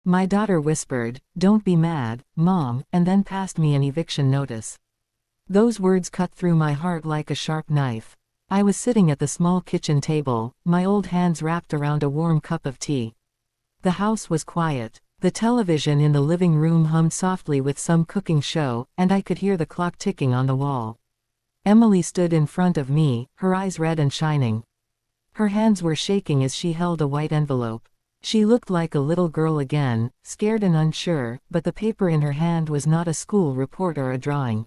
My daughter whispered, "Don't be mad, Mom," and then passed me an eviction notice. Those words cut through my heart like a sharp knife. I was sitting at the small kitchen table, my old hands wrapped around a warm cup of tea. The house was quiet. The television in the living room hummed softly with some cooking show, and I could hear the clock ticking on the wall. Emily stood in front of me, her eyes red and shining. Her hands were shaking as she held a white envelope. She looked like a little girl again, scared and unsure, but the paper in her hand was not a school report or a drawing.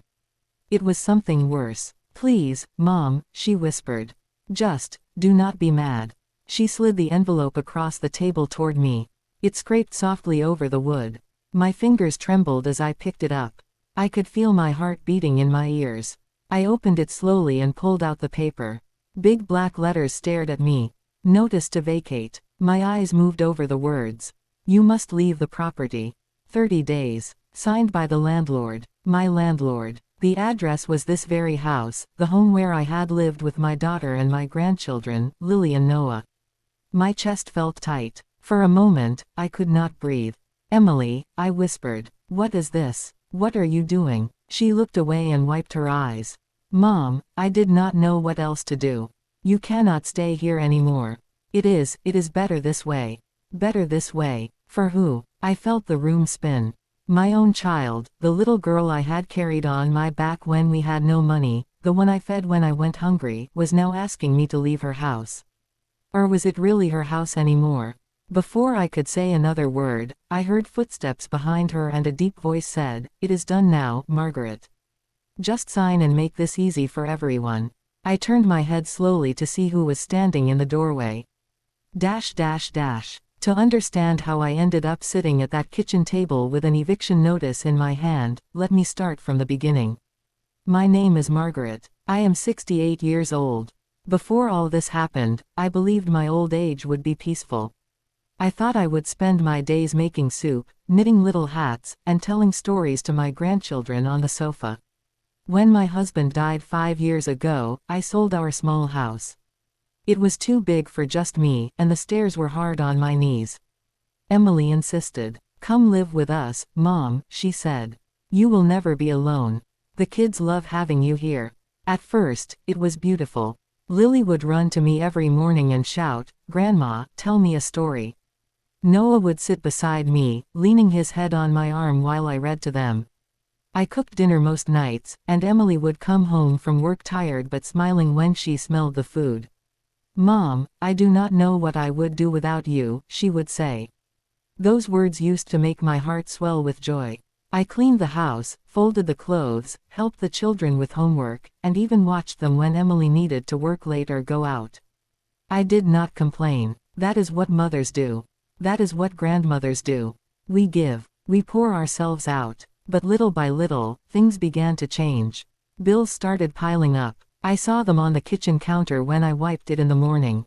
It was something worse. "Please, Mom," she whispered. "Just, do not be mad." She slid the envelope across the table toward me. It scraped softly over the wood. My fingers trembled as I picked it up. I could feel my heart beating in my ears. I opened it slowly and pulled out the paper. Big black letters stared at me. "Notice to vacate." My eyes moved over the words. "You must leave the property. 30 days. Signed by the landlord. My landlord." The address was this very house, the home where I had lived with my daughter and my grandchildren, Lily and Noah. My chest felt tight. For a moment, I could not breathe. "Emily," I whispered. "What is this? What are you doing?" She looked away and wiped her eyes. "Mom, I did not know what else to do. You cannot stay here anymore. It is better this way." Better this way. For who? I felt the room spin. My own child, the little girl I had carried on my back when we had no money, the one I fed when I went hungry, was now asking me to leave her house. Or was it really her house anymore? Before I could say another word, I heard footsteps behind her and a deep voice said, "It is done now, Margaret. Just sign and make this easy for everyone." I turned my head slowly to see who was standing in the doorway. To understand how I ended up sitting at that kitchen table with an eviction notice in my hand, let me start from the beginning. My name is Margaret. I am 68 years old. Before all this happened, I believed my old age would be peaceful. I thought I would spend my days making soup, knitting little hats, and telling stories to my grandchildren on the sofa. When my husband died 5 years ago, I sold our small house. It was too big for just me, and the stairs were hard on my knees. Emily insisted. "Come live with us, Mom," she said. "You will never be alone. The kids love having you here." At first, it was beautiful. Lily would run to me every morning and shout, "Grandma, tell me a story." Noah would sit beside me, leaning his head on my arm while I read to them. I cooked dinner most nights, and Emily would come home from work tired but smiling when she smelled the food. "Mom, I do not know what I would do without you," she would say. Those words used to make my heart swell with joy. I cleaned the house, folded the clothes, helped the children with homework, and even watched them when Emily needed to work late or go out. I did not complain. That is what mothers do. That is what grandmothers do. We give. We pour ourselves out. But little by little, things began to change. Bills started piling up. I saw them on the kitchen counter when I wiped it in the morning.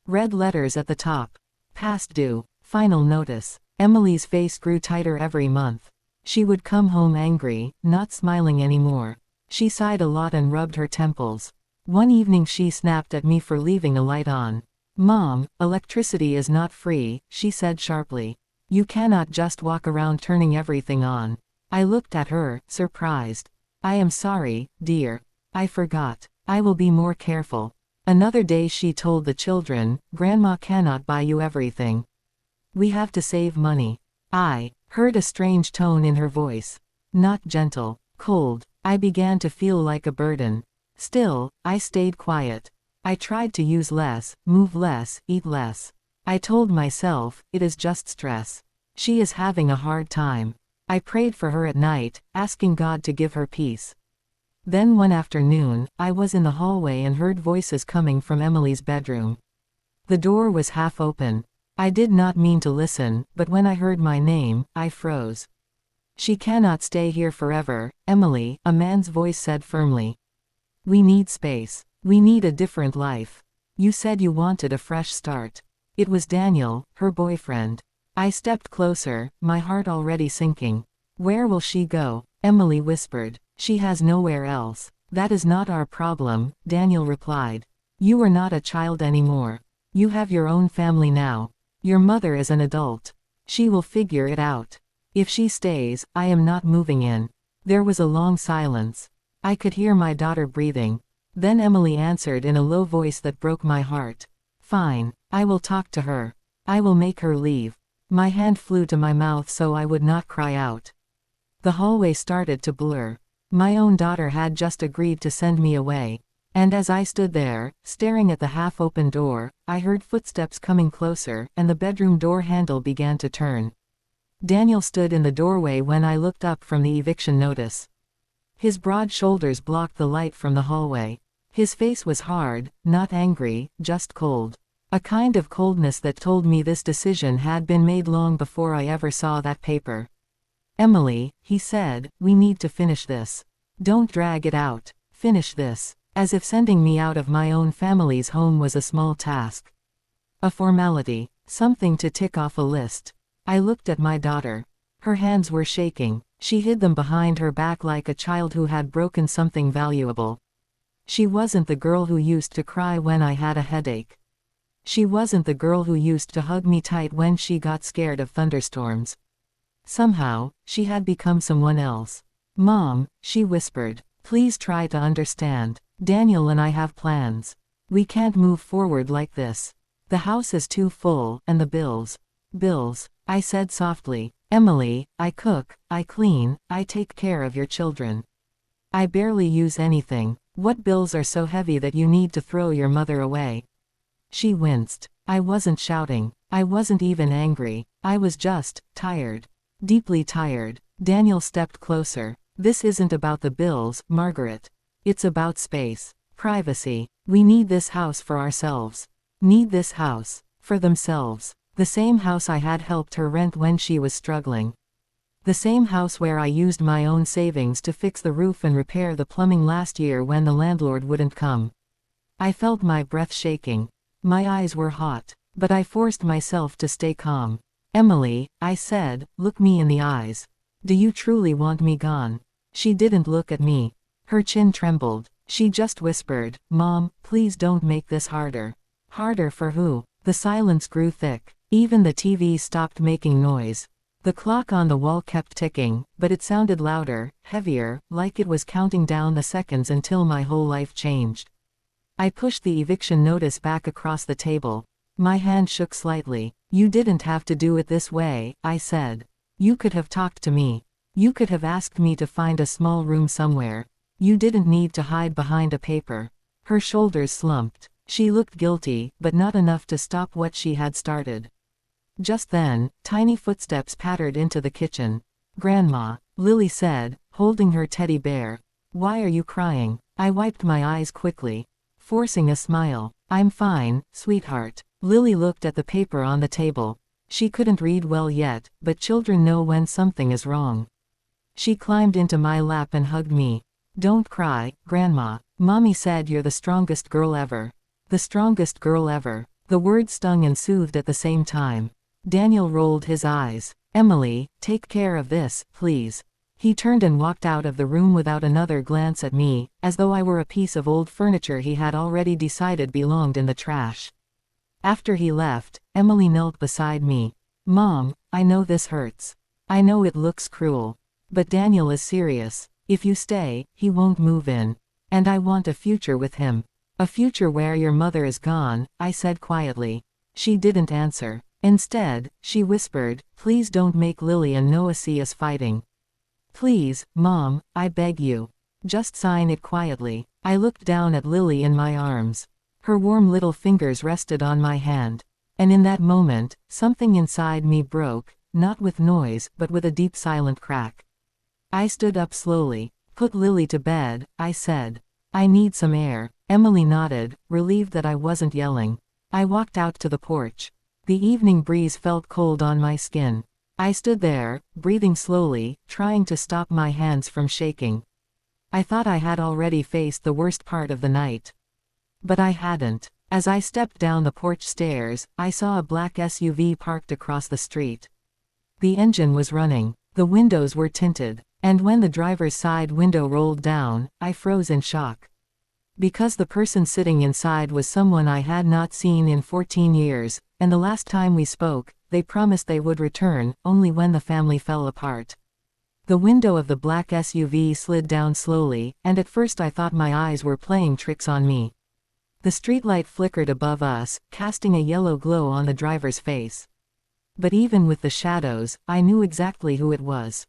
Red letters at the top. Past due. Final notice. Emily's face grew tighter every month. She would come home angry, not smiling anymore. She sighed a lot and rubbed her temples. One evening she snapped at me for leaving a light on. "Mom, electricity is not free," she said sharply. "You cannot just walk around turning everything on." I looked at her, surprised. "I am sorry, dear. I forgot. I will be more careful." Another day she told the children, "Grandma cannot buy you everything. We have to save money." I heard a strange tone in her voice. Not gentle, cold. I began to feel like a burden. Still, I stayed quiet. I tried to use less, move less, eat less. I told myself, it is just stress. She is having a hard time. I prayed for her at night, asking God to give her peace. Then one afternoon, I was in the hallway and heard voices coming from Emily's bedroom. The door was half open. I did not mean to listen, but when I heard my name, I froze. "She cannot stay here forever, Emily," a man's voice said firmly. "We need space. We need a different life. You said you wanted a fresh start." It was Daniel, her boyfriend. I stepped closer, my heart already sinking. "Where will she go?" Emily whispered. "She has nowhere else." "That is not our problem," Daniel replied. "You are not a child anymore. You have your own family now. Your mother is an adult." She will figure it out. If she stays, I am not moving in. There was a long silence. I could hear my daughter breathing. Then Emily answered in a low voice that broke my heart. Fine, I will talk to her. I will make her leave. My hand flew to my mouth so I would not cry out. The hallway started to blur. My own daughter had just agreed to send me away. And as I stood there, staring at the half-open door, I heard footsteps coming closer, and the bedroom door handle began to turn. Daniel stood in the doorway when I looked up from the eviction notice. His broad shoulders blocked the light from the hallway. His face was hard, not angry, just cold. A kind of coldness that told me this decision had been made long before I ever saw that paper. Emily, he said, we need to finish this. Don't drag it out. Finish this. As if sending me out of my own family's home was a small task. A formality. Something to tick off a list. I looked at my daughter. Her hands were shaking. She hid them behind her back like a child who had broken something valuable. She wasn't the girl who used to cry when I had a headache. She wasn't the girl who used to hug me tight when she got scared of thunderstorms. Somehow, she had become someone else. Mom, she whispered, please try to understand. Daniel and I have plans. We can't move forward like this. The house is too full, and the bills. Bills, I said softly. Emily, I cook, I clean, I take care of your children. I barely use anything. What bills are so heavy that you need to throw your mother away? She winced. I wasn't shouting. I wasn't even angry. I was just tired. Deeply tired. Daniel stepped closer. This isn't about the bills, Margaret. It's about space. Privacy. We need this house for ourselves. Need this house. For themselves. The same house I had helped her rent when she was struggling. The same house where I used my own savings to fix the roof and repair the plumbing last year when the landlord wouldn't come. I felt my breath shaking. My eyes were hot. But I forced myself to stay calm. Emily, I said, look me in the eyes. Do you truly want me gone? She didn't look at me. Her chin trembled. She just whispered, Mom, please don't make this harder. Harder for who? The silence grew thick. Even the TV stopped making noise. The clock on the wall kept ticking, but it sounded louder, heavier, like it was counting down the seconds until my whole life changed. I pushed the eviction notice back across the table. My hand shook slightly. You didn't have to do it this way, I said. You could have talked to me. You could have asked me to find a small room somewhere. You didn't need to hide behind a paper. Her shoulders slumped. She looked guilty, but not enough to stop what she had started. Just then, tiny footsteps pattered into the kitchen. Grandma, Lily said, holding her teddy bear. Why are you crying? I wiped my eyes quickly, forcing a smile. I'm fine, sweetheart. Lily looked at the paper on the table. She couldn't read well yet, but children know when something is wrong. She climbed into my lap and hugged me. Don't cry, Grandma. Mommy said you're the strongest girl ever. The strongest girl ever. The word stung and soothed at the same time. Daniel rolled his eyes. Emily, take care of this, please. He turned and walked out of the room without another glance at me, as though I were a piece of old furniture he had already decided belonged in the trash. After he left, Emily knelt beside me. Mom, I know this hurts. I know it looks cruel. But Daniel is serious. If you stay, he won't move in. And I want a future with him. A future where your mother is gone, I said quietly. She didn't answer. Instead, she whispered, please don't make Lily and Noah see us fighting. Please, Mom, I beg you. Just sign it quietly. I looked down at Lily in my arms. Her warm little fingers rested on my hand. And in that moment, something inside me broke, not with noise but with a deep silent crack. I stood up slowly. Put Lily to bed, I said. I need some air. Emily nodded, relieved that I wasn't yelling. I walked out to the porch. The evening breeze felt cold on my skin. I stood there, breathing slowly, trying to stop my hands from shaking. I thought I had already faced the worst part of the night. But I hadn't. As I stepped down the porch stairs, I saw a black SUV parked across the street. The engine was running. The windows were tinted. And when the driver's side window rolled down, I froze in shock. Because the person sitting inside was someone I had not seen in 14 years, and the last time we spoke, they promised they would return, only when the family fell apart. The window of the black SUV slid down slowly, and at first I thought my eyes were playing tricks on me. The streetlight flickered above us, casting a yellow glow on the driver's face. But even with the shadows, I knew exactly who it was.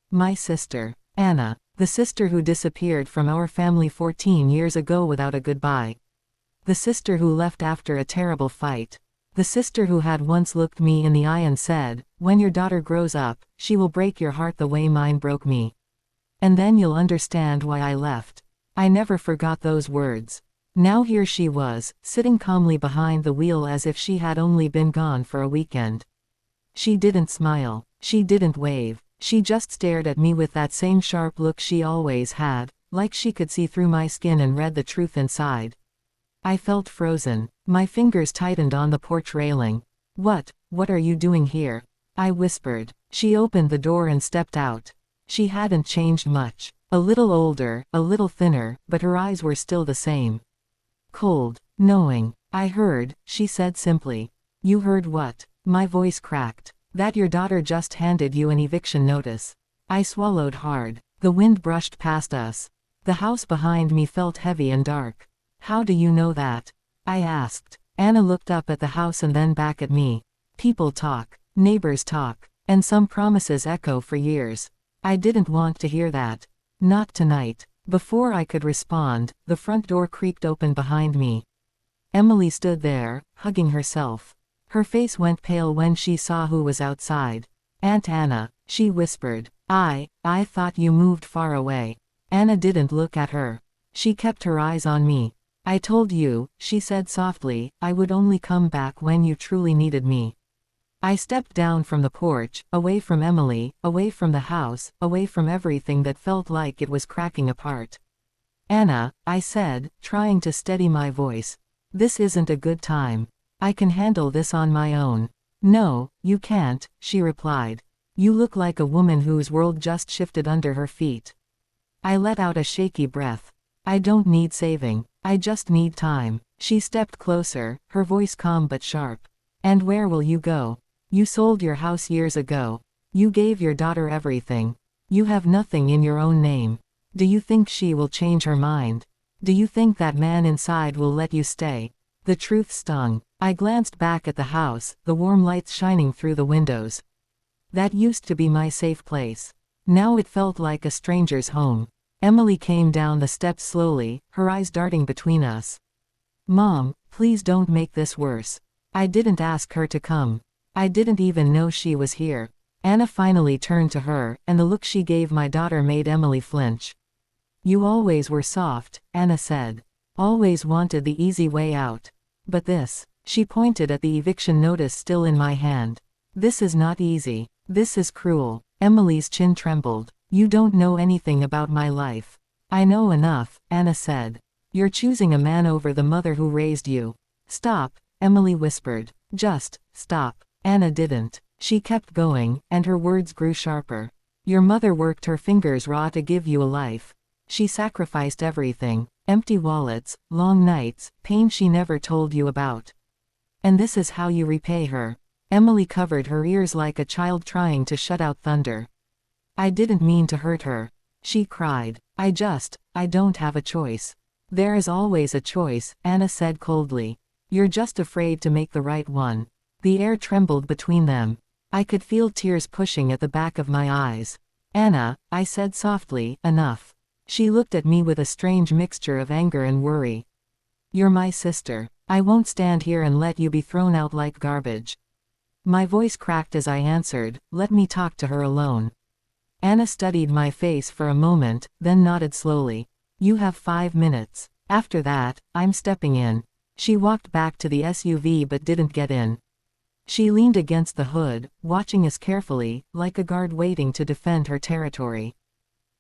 My sister, Anna. The sister who disappeared from our family 14 years ago without a goodbye. The sister who left after a terrible fight. The sister who had once looked me in the eye and said, "When your daughter grows up, she will break your heart the way mine broke me. And then you'll understand why I left." I never forgot those words. Now here she was, sitting calmly behind the wheel as if she had only been gone for a weekend. She didn't smile. She didn't wave. She just stared at me with that same sharp look she always had, like she could see through my skin and read the truth inside. I felt frozen. My fingers tightened on the porch railing. What are you doing here?" I whispered. She opened the door and stepped out. She hadn't changed much. A little older, a little thinner, but her eyes were still the same. Cold, knowing. "I heard," she said simply. "You heard what?" My voice cracked. "That your daughter just handed you an eviction notice." I swallowed hard. The wind brushed past us. The house behind me felt heavy and dark. "How do you know that?" I asked. Anna looked up at the house and then back at me. "People talk. Neighbors talk. And some promises echo for years." I didn't want to hear that. Not tonight. Before I could respond, the front door creaked open behind me. Emily stood there, hugging herself. Her face went pale when she saw who was outside. "Aunt Anna," she whispered. I thought you moved far away." Anna didn't look at her. She kept her eyes on me. "I told you," she said softly, "I would only come back when you truly needed me." I stepped down from the porch, away from Emily, away from the house, away from everything that felt like it was cracking apart. "Anna," I said, trying to steady my voice. "This isn't a good time. I can handle this on my own." "No, you can't," she replied. "You look like a woman whose world just shifted under her feet." I let out a shaky breath. "I don't need saving. I just need time." She stepped closer, her voice calm but sharp. "And where will you go? You sold your house years ago. You gave your daughter everything. You have nothing in your own name. Do you think she will change her mind? Do you think that man inside will let you stay?" The truth stung. I glanced back at the house, the warm lights shining through the windows. That used to be my safe place. Now it felt like a stranger's home. Emily came down the steps slowly, her eyes darting between us. "Mom, please don't make this worse." I didn't ask her to come. I didn't even know she was here. Anna finally turned to her, and the look she gave my daughter made Emily flinch. "You always were soft," Anna said. "Always wanted the easy way out. But this," she pointed at the eviction notice still in my hand. "This is not easy. This is cruel." Emily's chin trembled. "You don't know anything about my life." "I know enough," Anna said. "You're choosing a man over the mother who raised you." "Stop," Emily whispered. "Just stop." Anna didn't. She kept going, and her words grew sharper. "Your mother worked her fingers raw to give you a life. She sacrificed everything. Empty wallets, long nights, pain she never told you about. And this is how you repay her." Emily covered her ears like a child trying to shut out thunder. "I didn't mean to hurt her," she cried. I don't have a choice." "There is always a choice," Anna said coldly. "You're just afraid to make the right one." The air trembled between them. I could feel tears pushing at the back of my eyes. "Anna," I said softly, "enough." She looked at me with a strange mixture of anger and worry. "You're my sister. I won't stand here and let you be thrown out like garbage." My voice cracked as I answered, "Let me talk to her alone." Anna studied my face for a moment, then nodded slowly. "You have 5 minutes. After that, I'm stepping in." She walked back to the SUV but didn't get in. She leaned against the hood, watching us carefully, like a guard waiting to defend her territory.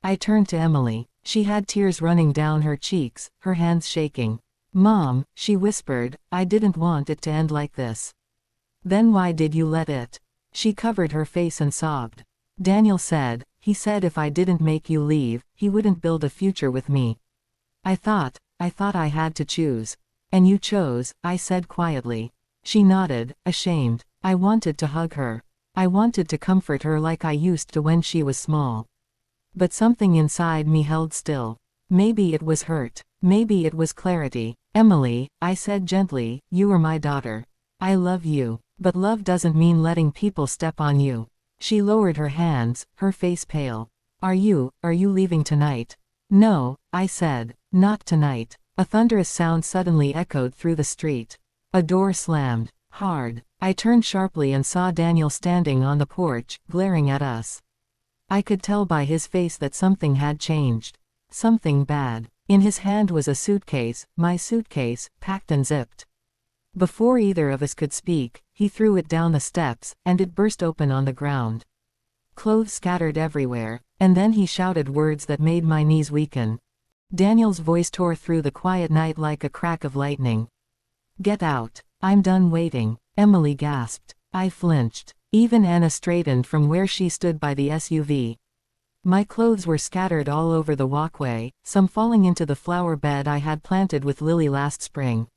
I turned to Emily. She had tears running down her cheeks, her hands shaking. "Mom," she whispered, "I didn't want it to end like this." "Then why did you let it?" She covered her face and sobbed. "Daniel said, he said if I didn't make you leave, he wouldn't build a future with me." I thought, I thought I had to choose. And you chose, I said quietly. She nodded, ashamed. I wanted to hug her. I wanted to comfort her like I used to when she was small. But something inside me held still. Maybe it was hurt. Maybe it was clarity. Emily, I said gently, you are my daughter. I love you. But love doesn't mean letting people step on you. She lowered her hands, her face pale. Are you leaving tonight? No, I said. Not tonight. A thunderous sound suddenly echoed through the street. A door slammed. Hard. I turned sharply and saw Daniel standing on the porch, glaring at us. I could tell by his face that something had changed. Something bad. In his hand was a suitcase, my suitcase, packed and zipped. Before either of us could speak, he threw it down the steps, and it burst open on the ground. Clothes scattered everywhere, and then he shouted words that made my knees weaken. Daniel's voice tore through the quiet night like a crack of lightning. Get out. I'm done waiting. Emily gasped. I flinched. Even Anna straightened from where she stood by the SUV. My clothes were scattered all over the walkway, some falling into the flower bed I had planted with Lily last spring.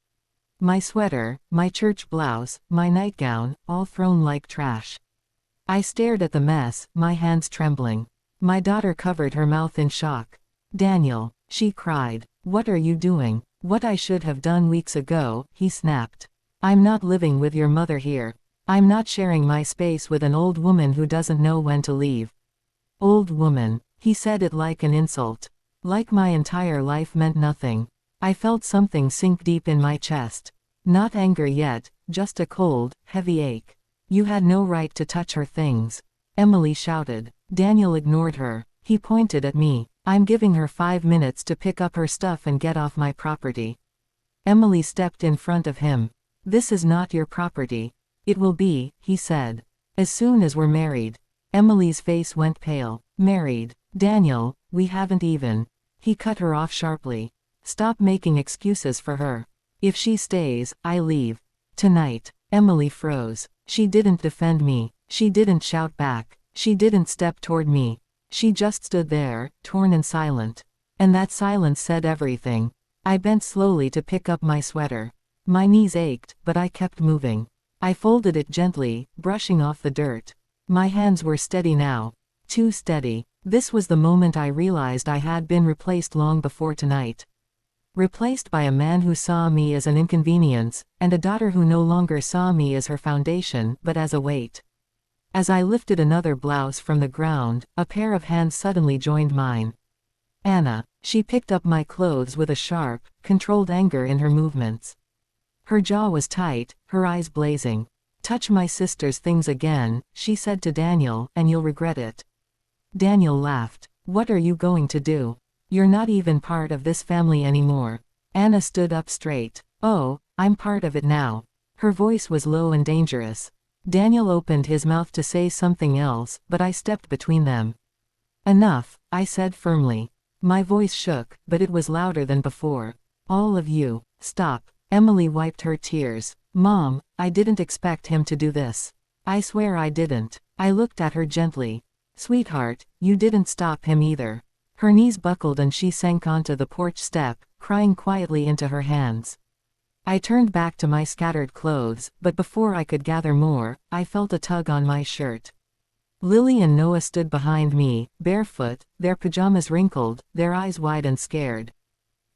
My sweater, my church blouse, my nightgown, all thrown like trash. I stared at the mess, my hands trembling. My daughter covered her mouth in shock. Daniel, she cried. What are you doing? What I should have done weeks ago, he snapped. I'm not living with your mother here. I'm not sharing my space with an old woman who doesn't know when to leave. Old woman. He said it like an insult. Like my entire life meant nothing. I felt something sink deep in my chest. Not anger yet, just a cold, heavy ache. You had no right to touch her things. Emily shouted. Daniel ignored her. He pointed at me. I'm giving her 5 minutes to pick up her stuff and get off my property. Emily stepped in front of him. This is not your property. It will be, he said. As soon as we're married. Emily's face went pale. Married. Daniel, we haven't even. He cut her off sharply. Stop making excuses for her. If she stays, I leave. Tonight. Emily froze. She didn't defend me. She didn't shout back. She didn't step toward me. She just stood there, torn and silent. And that silence said everything. I bent slowly to pick up my sweater. My knees ached, but I kept moving. I folded it gently, brushing off the dirt. My hands were steady now. Too steady. This was the moment I realized I had been replaced long before tonight. Replaced by a man who saw me as an inconvenience, and a daughter who no longer saw me as her foundation, but as a weight. As I lifted another blouse from the ground, a pair of hands suddenly joined mine. Anna. She picked up my clothes with a sharp, controlled anger in her movements. Her jaw was tight, her eyes blazing. Touch my sister's things again, she said to Daniel, and you'll regret it. Daniel laughed. What are you going to do? You're not even part of this family anymore. Anna stood up straight. Oh, I'm part of it now. Her voice was low and dangerous. Daniel opened his mouth to say something else, but I stepped between them. Enough, I said firmly. My voice shook, but it was louder than before. All of you, stop. Emily wiped her tears. Mom, I didn't expect him to do this. I swear I didn't. I looked at her gently. Sweetheart, you didn't stop him either. Her knees buckled and she sank onto the porch step, crying quietly into her hands. I turned back to my scattered clothes, but before I could gather more, I felt a tug on my shirt. Lily and Noah stood behind me, barefoot, their pajamas wrinkled, their eyes wide and scared.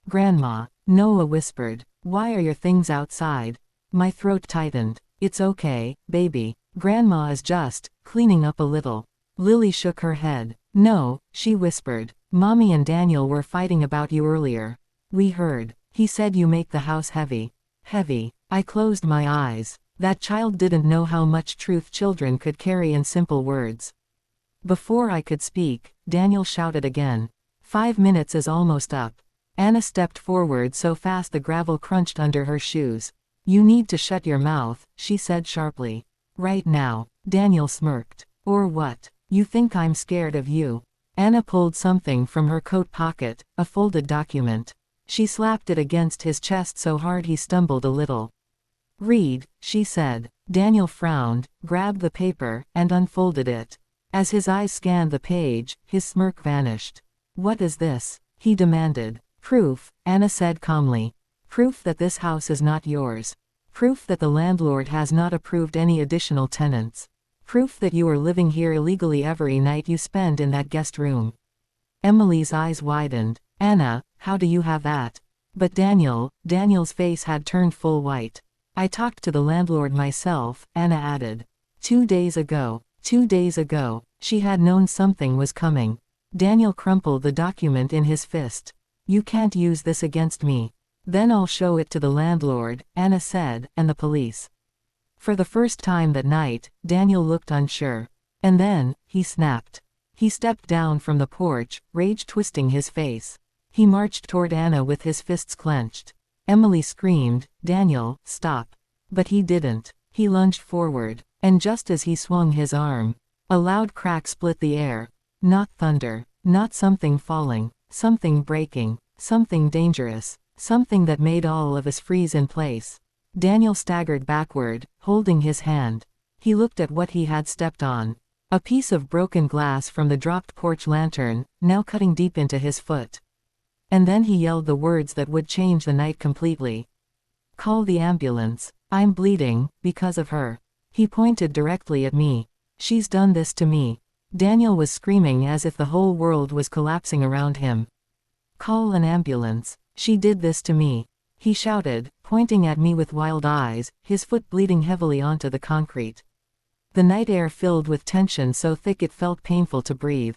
Grandma, Noah whispered, why are your things outside? My throat tightened. It's okay, baby. Grandma is just cleaning up a little. Lily shook her head. No, she whispered. Mommy and Daniel were fighting about you earlier. We heard. He said you make the house heavy. Heavy. I closed my eyes. That child didn't know how much truth children could carry in simple words. Before I could speak, Daniel shouted again. 5 minutes is almost up. Anna stepped forward so fast the gravel crunched under her shoes. You need to shut your mouth, she said sharply. Right now. Daniel smirked. Or what? You think I'm scared of you? Anna pulled something from her coat pocket, a folded document. She slapped it against his chest so hard he stumbled a little. Read, she said. Daniel frowned, grabbed the paper, and unfolded it. As his eyes scanned the page, his smirk vanished. What is this? He demanded. Proof, Anna said calmly. Proof that this house is not yours. Proof that the landlord has not approved any additional tenants. Proof that you are living here illegally every night you spend in that guest room. Emily's eyes widened. Anna, how do you have that? But Daniel's face had turned full white. I talked to the landlord myself, Anna added. 2 days ago. 2 days ago. She had known something was coming. Daniel crumpled the document in his fist. You can't use this against me. Then I'll show it to the landlord, Anna said, and the police. For the first time that night, Daniel looked unsure. And then, he snapped. He stepped down from the porch, rage twisting his face. He marched toward Anna with his fists clenched. Emily screamed, Daniel, stop. But he didn't. He lunged forward, and just as he swung his arm, a loud crack split the air. Not thunder, not something falling, something breaking, something dangerous, something that made all of us freeze in place. Daniel staggered backward, holding his hand. He looked at what he had stepped on. A piece of broken glass from the dropped porch lantern, now cutting deep into his foot. And then he yelled the words that would change the night completely. Call the ambulance. I'm bleeding, because of her. He pointed directly at me. She's done this to me. Daniel was screaming as if the whole world was collapsing around him. Call an ambulance. She did this to me. He shouted, pointing at me with wild eyes, his foot bleeding heavily onto the concrete. The night air filled with tension so thick it felt painful to breathe.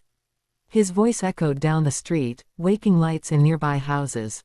His voice echoed down the street, waking lights in nearby houses.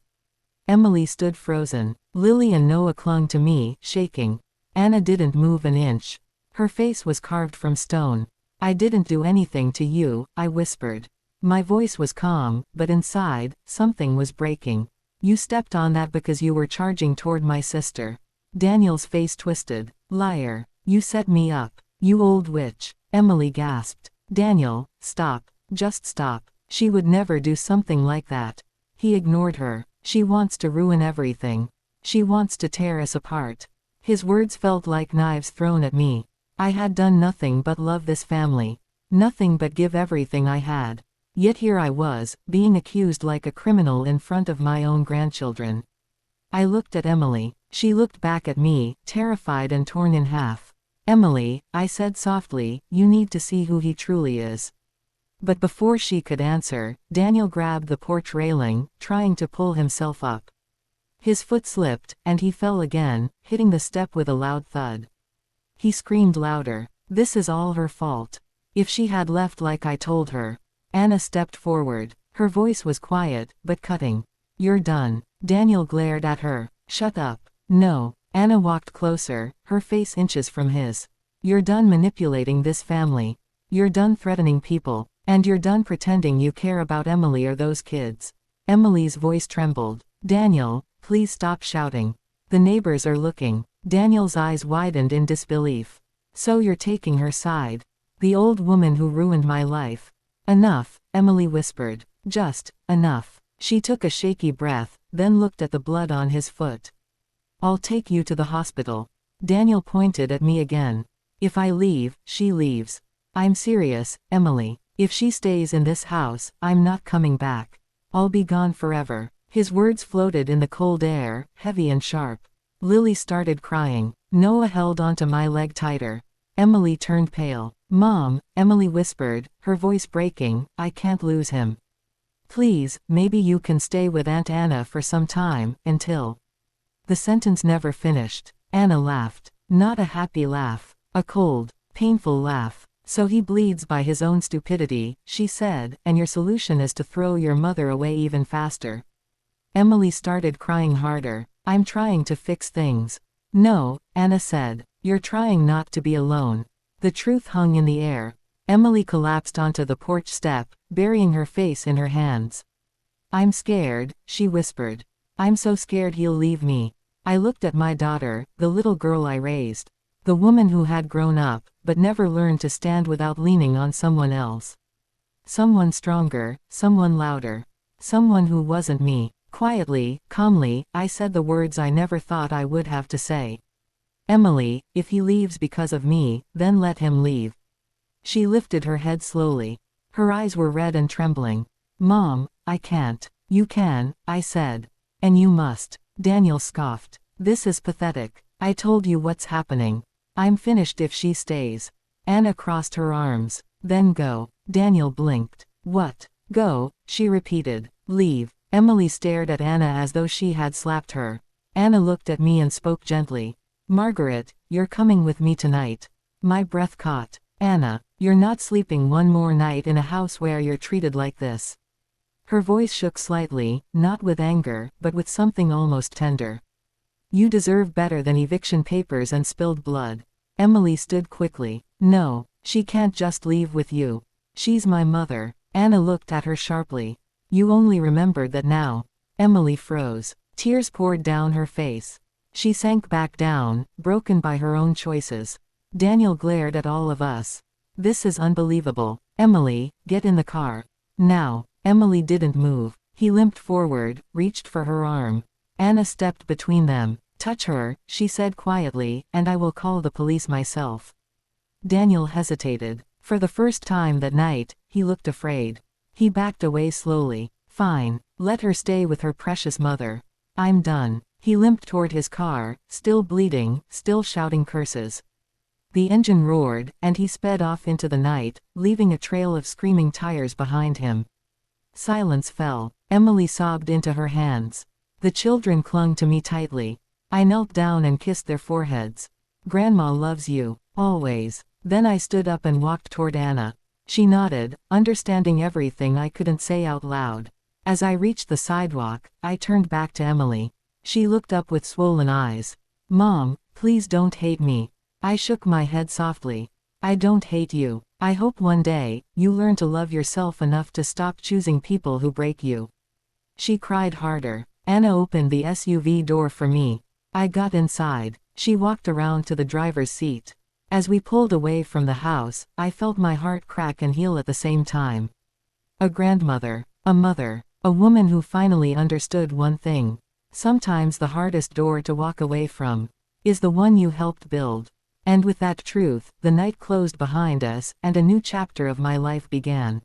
Emily stood frozen. Lily and Noah clung to me, shaking. Anna didn't move an inch. Her face was carved from stone. I didn't do anything to you, I whispered. My voice was calm, but inside, something was breaking. You stepped on that because you were charging toward my sister. Daniel's face twisted. Liar. You set me up. You old witch. Emily gasped. Daniel, stop. Just stop. She would never do something like that. He ignored her. She wants to ruin everything. She wants to tear us apart. His words felt like knives thrown at me. I had done nothing but love this family. Nothing but give everything I had. Yet here I was, being accused like a criminal in front of my own grandchildren. I looked at Emily. She looked back at me, terrified and torn in half. Emily, I said softly, you need to see who he truly is. But before she could answer, Daniel grabbed the porch railing, trying to pull himself up. His foot slipped, and he fell again, hitting the step with a loud thud. He screamed louder. This is all her fault. If she had left like I told her. Anna stepped forward. Her voice was quiet, but cutting. You're done. Daniel glared at her. Shut up. No. Anna walked closer, her face inches from his. You're done manipulating this family. You're done threatening people. And you're done pretending you care about Emily or those kids. Emily's voice trembled. Daniel, please stop shouting. The neighbors are looking. Daniel's eyes widened in disbelief. So you're taking her side. The old woman who ruined my life. Enough, Emily whispered. Just, enough. She took a shaky breath, then looked at the blood on his foot. I'll take you to the hospital. Daniel pointed at me again. If I leave, she leaves. I'm serious, Emily. If she stays in this house, I'm not coming back. I'll be gone forever. His words floated in the cold air, heavy and sharp. Lily started crying. Noah held onto my leg tighter. Emily turned pale. Mom, Emily whispered, her voice breaking, I can't lose him. Please, maybe you can stay with Aunt Anna for some time, until... The sentence never finished. Anna laughed. Not a happy laugh. A cold, painful laugh. So he bleeds by his own stupidity, she said, and your solution is to throw your mother away even faster. Emily started crying harder. I'm trying to fix things. No, Anna said. You're trying not to be alone. The truth hung in the air. Emily collapsed onto the porch step, burying her face in her hands. I'm scared, she whispered. I'm so scared he'll leave me. I looked at my daughter, the little girl I raised. The woman who had grown up, but never learned to stand without leaning on someone else. Someone stronger, someone louder. Someone who wasn't me. Quietly, calmly, I said the words I never thought I would have to say. Emily, if he leaves because of me, then let him leave. She lifted her head slowly. Her eyes were red and trembling. Mom, I can't. You can, I said. And you must. Daniel scoffed. This is pathetic. I told you what's happening. I'm finished if she stays. Anna crossed her arms. Then go. Daniel blinked. What? Go, she repeated. Leave. Emily stared at Anna as though she had slapped her. Anna looked at me and spoke gently. Margaret, you're coming with me tonight. My breath caught. Anna, you're not sleeping one more night in a house where you're treated like this. Her voice shook slightly, not with anger, but with something almost tender. You deserve better than eviction papers and spilled blood. Emily stood quickly. No, she can't just leave with you. She's my mother. Anna looked at her sharply. You only remembered that now. Emily froze. Tears poured down her face. She sank back down, broken by her own choices. Daniel glared at all of us. This is unbelievable. Emily, get in the car. Now. Emily didn't move. He limped forward, reached for her arm. Anna stepped between them. Touch her, she said quietly, and I will call the police myself. Daniel hesitated. For the first time that night, he looked afraid. He backed away slowly. Fine. Let her stay with her precious mother. I'm done. He limped toward his car, still bleeding, still shouting curses. The engine roared, and he sped off into the night, leaving a trail of screaming tires behind him. Silence fell. Emily sobbed into her hands. The children clung to me tightly. I knelt down and kissed their foreheads. Grandma loves you. Always. Then I stood up and walked toward Anna. She nodded, understanding everything I couldn't say out loud. As I reached the sidewalk, I turned back to Emily. She looked up with swollen eyes. Mom, please don't hate me. I shook my head softly. I don't hate you. I hope one day, you learn to love yourself enough to stop choosing people who break you. She cried harder. Anna opened the SUV door for me. I got inside. She walked around to the driver's seat. As we pulled away from the house, I felt my heart crack and heal at the same time. A grandmother. A mother. A woman who finally understood one thing. Sometimes the hardest door to walk away from is the one you helped build. And with that truth, the night closed behind us, and a new chapter of my life began.